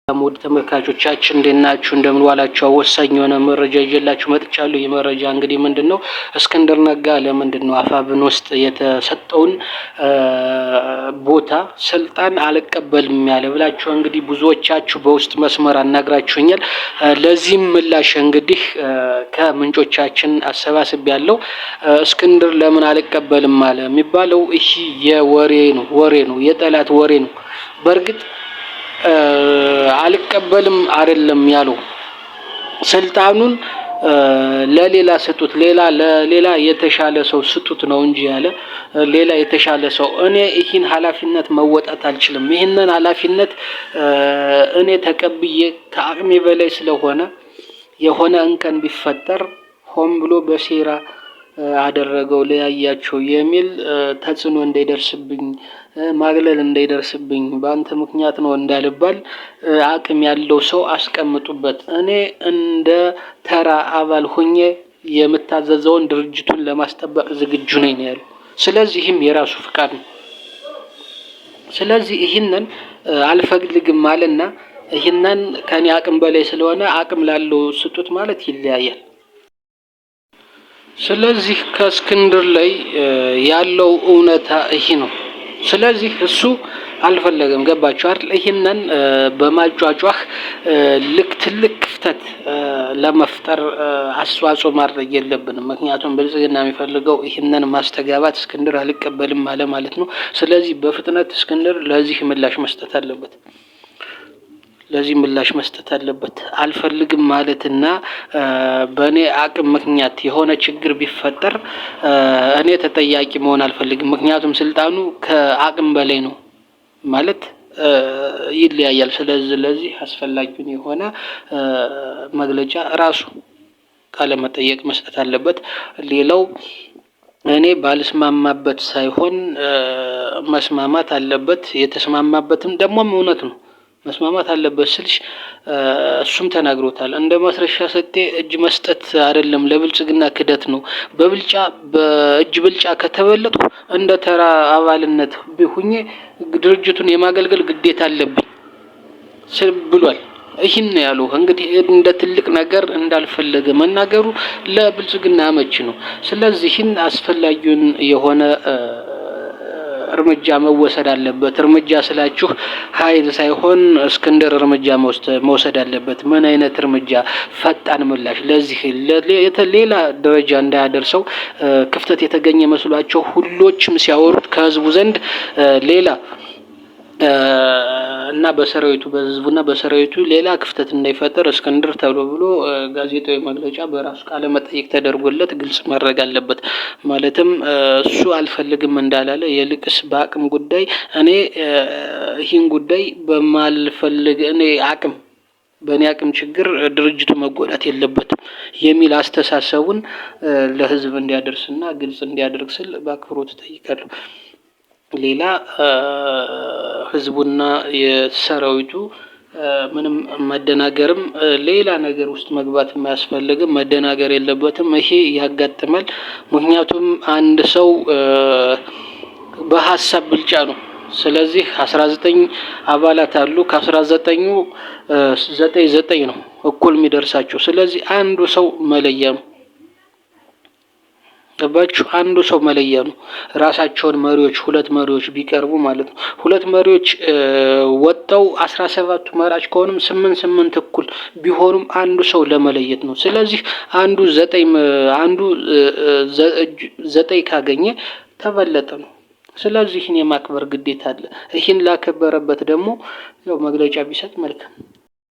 ውድ ተመልካቾቻችን እንዴት ናችሁ? እንደምን ዋላችሁ? ወሳኝ የሆነ መረጃ ይዤላችሁ መጥቻለሁ። ይህ መረጃ እንግዲህ ምንድነው? እስክንድር ነጋ ለምንድነው አፋብን ውስጥ የተሰጠውን ቦታ ስልጣን አልቀበልም ያለ ብላችሁ እንግዲህ ብዙዎቻችሁ በውስጥ መስመር አናግራችሁኛል። ለዚህም ምላሽ እንግዲህ ከምንጮቻችን አሰባስቤያለሁ። እስክንድር ለምን አልቀበልም አለ የሚባለው ይህ ወሬ ነው፣ የጠላት ወሬ ነው። በእርግጥ አልቀበልም አይደለም ያለው፣ ስልጣኑን ለሌላ ስጡት፣ ለሌላ የተሻለ ሰው ስጡት ነው እንጂ ያለ ሌላ የተሻለ ሰው እኔ ይህን ኃላፊነት መወጣት አልችልም። ይህንን ኃላፊነት እኔ ተቀብዬ ከአቅሜ በላይ ስለሆነ የሆነ እንከን ቢፈጠር ሆን ብሎ በሴራ አደረገው ለያያቸው የሚል ተጽዕኖ እንዳይደርስብኝ፣ ማግለል እንዳይደርስብኝ፣ በአንተ ምክንያት ነው እንዳልባል አቅም ያለው ሰው አስቀምጡበት። እኔ እንደ ተራ አባል ሆኜ የምታዘዘውን ድርጅቱን ለማስጠበቅ ዝግጁ ነኝ ያለው። ስለዚህም የራሱ ፍቃድ ነው። ስለዚህ ይህንን አልፈልግም ማለትና ይህንን ከኔ አቅም በላይ ስለሆነ አቅም ላለው ስጡት ማለት ይለያያል። ስለዚህ ከእስክንድር ላይ ያለው እውነታ ይሄ ነው። ስለዚህ እሱ አልፈለገም። ገባችሁ አይደል? ይሄንን በማጫጫህ ልክ ትልቅ ክፍተት ለመፍጠር አስተዋጽኦ ማድረግ የለብንም። ምክንያቱም ብልጽግና የሚፈልገው ይሄንን ማስተጋባት እስክንድር አልቀበልም ማለት ነው። ስለዚህ በፍጥነት እስክንድር ለዚህ ምላሽ መስጠት አለበት። አልፈልግም ማለትና በእኔ አቅም ምክንያት የሆነ ችግር ቢፈጠር እኔ ተጠያቂ መሆን አልፈልግም። ምክንያቱም ስልጣኑ ከአቅም በላይ ነው ማለት ይለያያል። ስለዚህ አስፈላጊውን የሆነ መግለጫ ራሱ ቃለ መጠየቅ መስጠት አለበት። ሌላው እኔ ባልስማማበት ሳይሆን መስማማት አለበት። የተስማማበትም ደግሞም እውነት ነው። መስማማት አለበት ስልሽ እሱም ተናግሮታል። እንደ ማስረሻ ሰጤ እጅ መስጠት አይደለም፣ ለብልጽግና ክደት ነው። በእጅ ብልጫ ከተበለጡ እንደ ተራ አባልነት ቢሆኜ ድርጅቱን የማገልገል ግዴታ አለብኝ ብሏል። ይህን ያለው እንግዲህ እንደ ትልቅ ነገር እንዳልፈለገ መናገሩ ለብልጽግና አመቺ ነው። ስለዚህ ይህን አስፈላጊውን የሆነ እርምጃ መወሰድ አለበት። እርምጃ ስላችሁ ኃይል ሳይሆን እስክንድር እርምጃ መውሰድ አለበት። ምን አይነት እርምጃ? ፈጣን ምላሽ። ለዚህ ሌላ ደረጃ እንዳያደርሰው ክፍተት የተገኘ መስሏቸው ሁሎችም ሲያወሩት ከህዝቡ ዘንድ ሌላ እና በህዝቡና በሰራዊቱ ሌላ ክፍተት እንዳይፈጠር እስክንድር ተብሎ ብሎ ጋዜጣዊ መግለጫ በራሱ ቃለ መጠይቅ ተደርጎለት ግልጽ ማድረግ አለበት። ማለትም እሱ አልፈልግም እንዳላለ የልቅስ በአቅም ጉዳይ እኔ ይህን ጉዳይ በእኔ አቅም ችግር ድርጅቱ መጎዳት የለበትም የሚል አስተሳሰቡን ለህዝብ እንዲያደርስና ግልጽ እንዲያደርግ ስል በአክብሮት እጠይቃለሁ። ሌላ ህዝቡና የሰራዊቱ ምንም መደናገርም ሌላ ነገር ውስጥ መግባት የማያስፈልግም፣ መደናገር የለበትም። ይሄ ያጋጥማል። ምክንያቱም አንድ ሰው በሀሳብ ብልጫ ነው። ስለዚህ 19 አባላት አሉ። ከ19ኙ 9 ነው እኩል የሚደርሳቸው። ስለዚህ አንዱ ሰው መለያ ነው። ገባችሁ? አንዱ ሰው መለያ ነው። ራሳቸውን መሪዎች 2 መሪዎች ቢቀርቡ ማለት ነው። 2 መሪዎች ወጣው 17ቱ መራጭ ከሆኑም 8 እኩል ቢሆኑም አንዱ ሰው ለመለየት ነው። ስለዚህ አንዱ 9 ካገኘ ተበለጠ ነው። ስለዚህ ይህን የማክበር ግዴታ አለ። ይህን ላከበረበት ደግሞ ያው መግለጫ ቢሰጥ መልካም።